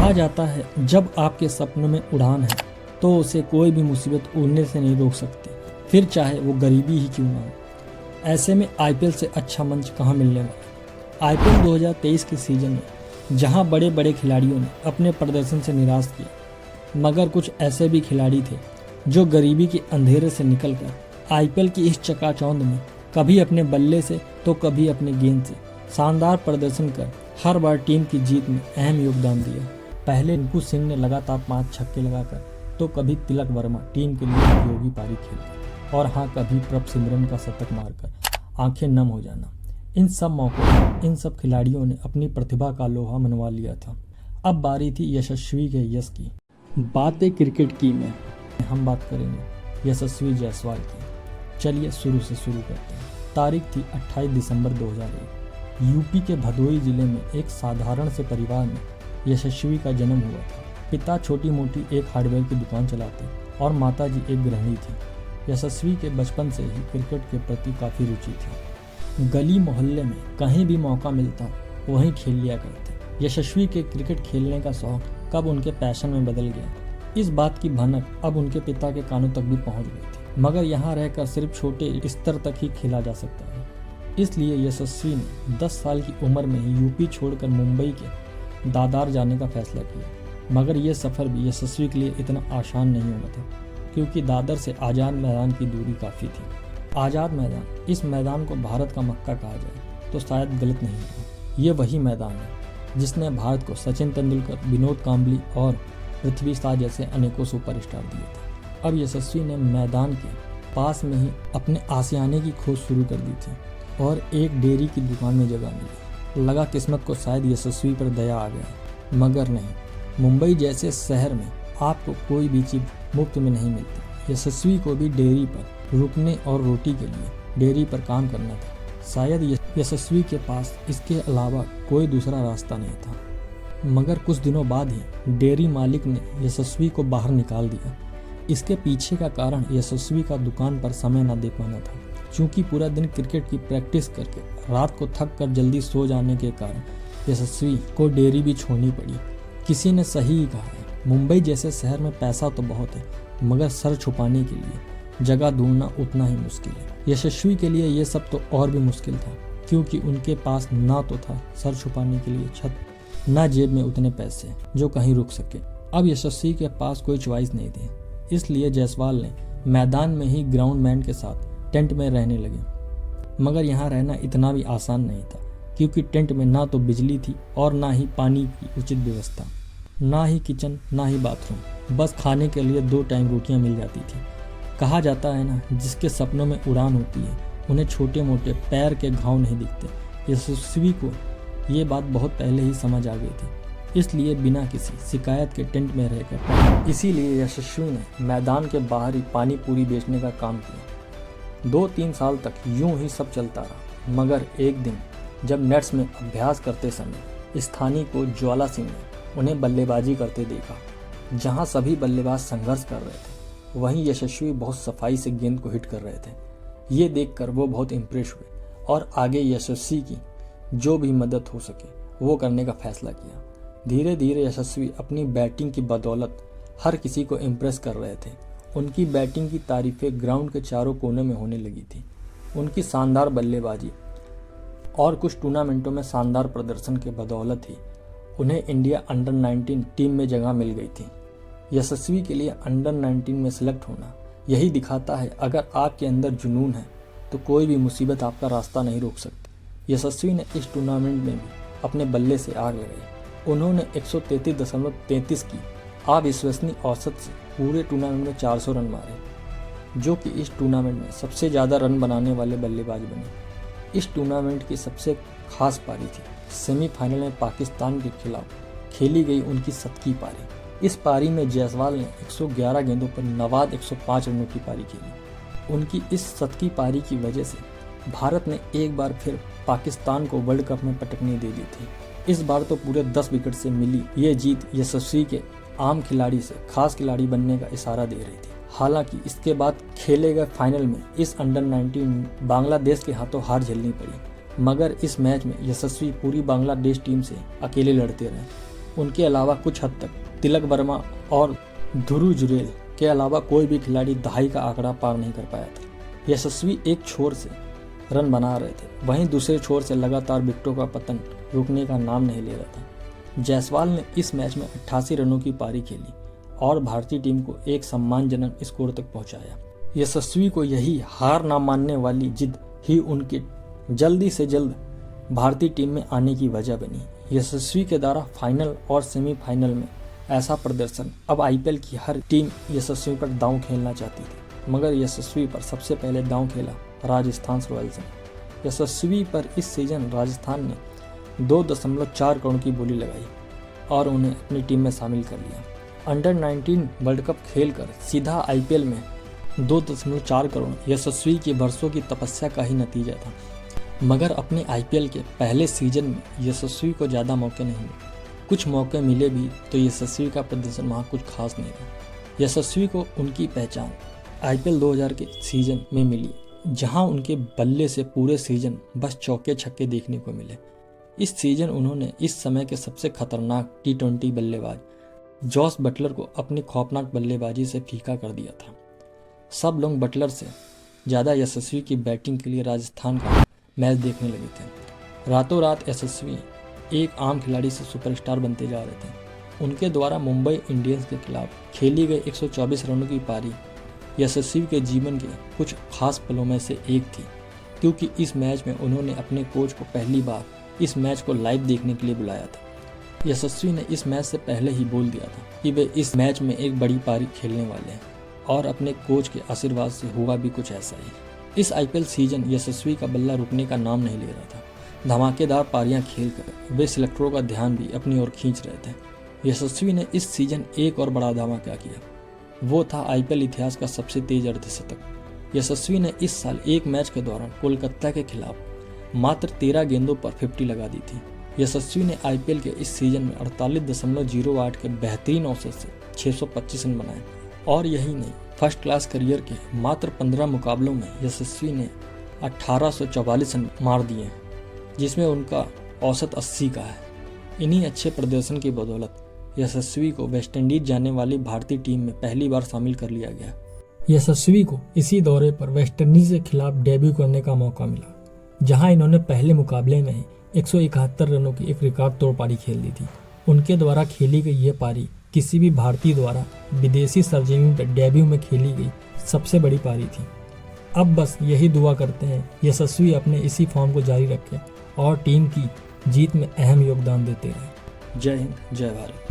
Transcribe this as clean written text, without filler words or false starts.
कहा जाता है जब आपके सपनों में उड़ान है तो उसे कोई भी मुसीबत उड़ने से नहीं रोक सकती, फिर चाहे वो गरीबी ही क्यों ना हो। ऐसे में आईपीएल से अच्छा मंच कहाँ मिलने वाला। आईपीएल 2023 के सीजन में जहां बड़े बड़े खिलाड़ियों ने अपने प्रदर्शन से निराश किया, मगर कुछ ऐसे भी खिलाड़ी थे जो गरीबी के अंधेरे से निकलकर आईपीएल की इस चकाचौंध में कभी अपने बल्ले से तो कभी अपने गेंद से शानदार प्रदर्शन कर हर बार टीम की जीत में अहम योगदान दिया। पहले रिंकू सिंह ने लगातार 5 छक्के लगाकर, तो कभी तिलक वर्मा टीम के लिए उपयोगी पारी खेलकर, और हाँ कभी प्रभ सिमरन का शतक मारकर आंखें नम हो जाना। इन सब मौकों पर इन सब खिलाड़ियों ने अपनी प्रतिभा का लोहा मनवा लिया था। अब बारी थी यशस्वी के यश की। बातें क्रिकेट की में हम बात करेंगे यशस्वी जायसवाल की। चलिए शुरू से शुरू करते हैं। तारीख थी 28 दिसंबर 2001। यूपी के भदोही जिले में एक साधारण से परिवार में यशस्वी का जन्म हुआ था। पिता छोटी मोटी एक हार्डवेयर की दुकान चलाते और माता जी एक गृहिणी थी। यशस्वी के बचपन से ही क्रिकेट के प्रति काफ़ी रुचि थी। गली मोहल्ले में कहीं भी मौका मिलता वहीं खेल लिया करते। यशस्वी के क्रिकेट खेलने का शौक कब उनके पैशन में बदल गया, इस बात की भनक अब उनके पिता के कानों तक भी पहुंच गई थी। मगर यहाँ रहकर सिर्फ छोटे स्तर तक ही खेला जा सकता है, इसलिए यशस्वी ने 10 साल की उम्र में ही यूपी छोड़कर मुंबई के दादर जाने का फैसला किया। मगर यह सफ़र भी यशस्वी के लिए इतना आसान नहीं हुआ था, क्योंकि दादर से आज़ाद मैदान की दूरी काफ़ी थी। आज़ाद मैदान, इस मैदान को भारत का मक्का कहा जाए तो शायद गलत नहीं होगा। ये वही मैदान है जिसने भारत को सचिन तेंदुलकर, विनोद कांबली और पृथ्वी शाह जैसे अनेकों सुपरस्टार दिए थे। अब यशस्वी ने मैदान के पास में ही अपने आशियाने की खोज शुरू कर दी थी और एक डेयरी की दुकान में जगह मिली। लगा किस्मत को शायद यशस्वी पर दया आ गया, मगर नहीं। मुंबई जैसे शहर में आपको कोई भी चीज़ मुफ्त में नहीं मिलती। यशस्वी को भी डेयरी पर रुकने और रोटी के लिए डेयरी पर काम करना था। शायद यशस्वी के पास इसके अलावा कोई दूसरा रास्ता नहीं था। मगर कुछ दिनों बाद ही डेयरी मालिक ने यशस्वी को बाहर निकाल दिया। इसके पीछे का कारण यशस्वी का दुकान पर समय न दे पाना था, क्योंकि पूरा दिन क्रिकेट की प्रैक्टिस करके रात को थक कर जल्दी सो जाने के कारण यशस्वी को डेयरी भी छोड़नी पड़ी। किसी ने सही ही कहा है, मुंबई जैसे शहर में पैसा तो बहुत है, मगर सर छुपाने के लिए जगह ढूंढना उतना ही मुश्किल है। यशस्वी के लिए ये सब तो और भी मुश्किल था, क्योंकि उनके पास ना तो था सर छुपाने के लिए छत, ना जेब में उतने पैसे जो कहीं रुक सके। अब यशस्वी के पास कोई च्वाइस नहीं थी, इसलिए जायसवाल ने मैदान में ही ग्राउंड मैन के साथ टेंट में रहने लगे। मगर यहाँ रहना इतना भी आसान नहीं था, क्योंकि टेंट में ना तो बिजली थी और ना ही पानी की उचित व्यवस्था, ना ही किचन, ना ही बाथरूम। बस खाने के लिए 2 टाइम रोटियां मिल जाती थी। कहा जाता है ना, जिसके सपनों में उड़ान होती है उन्हें छोटे मोटे पैर के घाव नहीं दिखते। यशस्वी को ये बात बहुत पहले ही समझ आ गई थी, इसलिए बिना किसी शिकायत के टेंट में रहकर इसीलिए यशस्वी ने मैदान के बाहर ही पानी पूरी बेचने का काम किया। 2-3 साल तक यूं ही सब चलता रहा। मगर एक दिन जब नेट्स में अभ्यास करते समय स्थानीय कोच ज्वाला सिंह ने उन्हें बल्लेबाजी करते देखा। जहां सभी बल्लेबाज संघर्ष कर रहे थे, वहीं यशस्वी बहुत सफाई से गेंद को हिट कर रहे थे। ये देखकर वो बहुत इम्प्रेस हुए और आगे यशस्वी की जो भी मदद हो सके वो करने का फैसला किया। धीरे धीरे यशस्वी अपनी बैटिंग की बदौलत हर किसी को इम्प्रेस कर रहे थे। उनकी बैटिंग की तारीफें ग्राउंड के चारों कोने में होने लगी थी। उनकी शानदार बल्लेबाजी और कुछ टूर्नामेंटों में शानदार प्रदर्शन के बदौलत ही उन्हें इंडिया अंडर 19 टीम में जगह मिल गई थी। यशस्वी के लिए अंडर 19 में सिलेक्ट होना यही दिखाता है, अगर आपके अंदर जुनून है तो कोई भी मुसीबत आपका रास्ता नहीं रोक सकती। यशस्वी ने इस टूर्नामेंट में भी अपने बल्ले से आग लगाई। उन्होंने 133.33 की अविश्वसनीय औसत से पूरे टूर्नामेंट में 400 रन मारे, जो कि इस टूर्नामेंट में सबसे ज़्यादा रन बनाने वाले बल्लेबाज बने। इस टूर्नामेंट की सबसे खास पारी थी सेमीफाइनल में पाकिस्तान के खिलाफ खेली गई उनकी 7वीं पारी। इस पारी में जायसवाल ने 111 गेंदों पर नवाद 105 रनों की पारी खेली। उनकी इस 7वीं पारी की वजह से भारत ने एक बार फिर पाकिस्तान को वर्ल्ड कप में पटकनी दे दी थी। इस बार तो पूरे 10 विकेट से मिली ये जीत यशस्वी के आम खिलाड़ी से खास खिलाड़ी बनने का इशारा दे रही थी। हालांकि इसके बाद खेले गए फाइनल में इस अंडर 19 बांग्लादेश के हाथों हार झेलनी पड़ी, मगर इस मैच में यशस्वी पूरी बांग्लादेश टीम से अकेले लड़ते रहे। उनके अलावा कुछ हद तक तिलक वर्मा और ध्रुव जुरेल के अलावा कोई भी खिलाड़ी दहाई का आंकड़ा पार नहीं कर पाया था। यशस्वी एक छोर से रन बना रहे थे, वहीं दूसरे छोर से लगातार विकेटों का पतन रुकने का नाम नहीं ले रहा था। जायसवाल ने इस मैच में 88 रनों की पारी खेली और भारतीय टीम को एक सम्मानजनक स्कोर तक पहुंचाया। यशस्वी को यही हार ना मानने वाली जिद ही उनके जल्दी से जल्द भारतीय टीम में आने की वजह बनी। यशस्वी के द्वारा फाइनल और सेमीफाइनल में ऐसा प्रदर्शन, अब आईपीएल की हर टीम यशस्वी पर दांव खेलना चाहती थी, मगर यशस्वी पर सबसे पहले दांव खेला राजस्थान रॉयल्स ने। यशस्वी पर इस सीजन राजस्थान ने 2.4 करोड़ की बोली लगाई और उन्हें अपनी टीम में शामिल कर लिया। अंडर 19 वर्ल्ड कप खेलकर सीधा आईपीएल में 2.4 करोड़ यशस्वी की बरसों की तपस्या का ही नतीजा था। मगर अपने आईपीएल के पहले सीजन में यशस्वी को ज़्यादा मौके नहीं मिले। कुछ मौके मिले भी तो यशस्वी का प्रदर्शन वहाँ कुछ खास नहीं था। यशस्वी को उनकी पहचान आईपीएल 2000 के सीजन में मिली, जहां उनके बल्ले से पूरे सीजन बस चौके छक्के देखने को मिले। इस सीजन उन्होंने इस समय के सबसे खतरनाक T20 बल्लेबाज जॉस बटलर को अपनी खौफनाक बल्लेबाजी से फीका कर दिया था। सब लोग बटलर से ज़्यादा यशस्वी की बैटिंग के लिए राजस्थान का मैच देखने लगे थे। रातों रात यशस्वी एक आम खिलाड़ी से सुपरस्टार बनते जा रहे थे। उनके द्वारा मुंबई इंडियंस के खिलाफ खेली गई 124 रनों की पारी यशस्वी के जीवन के कुछ खास पलों में से एक थी, क्योंकि इस मैच में उन्होंने अपने कोच को पहली बार इस मैच को लाइव देखने के लिए बुलाया था। यशस्वी ने इस मैच से पहले ही बोल दिया था कि वे इस मैच में एक बड़ी पारी खेलने वाले हैं और अपने कोच के आशीर्वाद से हुआ भी कुछ ऐसा ही। इस आईपीएल सीजन यशस्वी का बल्ला रुकने का नाम नहीं ले रहा था। धमाकेदार पारियां खेलकर वे सिलेक्टरों का ध्यान भी अपनी ओर खींच रहे थे। यशस्वी ने इस सीजन एक और बड़ा दावा क्या किया, वो था आईपीएल इतिहास का सबसे तेज अर्धशतक। यशस्वी ने इस साल एक मैच के दौरान कोलकाता के खिलाफ मात्र 13 गेंदों पर 50 लगा दी थी। यशस्वी ने आईपीएल के इस सीजन में 48.08 के बेहतरीन औसत से 625 रन बनाए और यही नहीं, फर्स्ट क्लास करियर के मात्र 15 मुकाबलों में यशस्वी ने 1844 रन मार दिए, जिसमें उनका औसत 80 का है। इन्हीं अच्छे प्रदर्शन की बदौलत यशस्वी को वेस्टइंडीज जाने वाली भारतीय टीम में पहली बार शामिल कर लिया गया। यशस्वी को इसी दौरे पर वेस्टइंडीज के खिलाफ डेब्यू करने का मौका मिला, जहां इन्होंने पहले मुकाबले में ही 171 रनों की एक रिकॉर्ड तोड़ पारी खेल दी थी। उनके द्वारा खेली गई यह पारी किसी भी भारतीय द्वारा विदेशी सरजमीन पर डेब्यू में खेली गई सबसे बड़ी पारी थी। अब बस यही दुआ करते हैं यशस्वी अपने इसी फॉर्म को जारी रखें और टीम की जीत में अहम योगदान देते रहें। जय हिंद, जय भारत।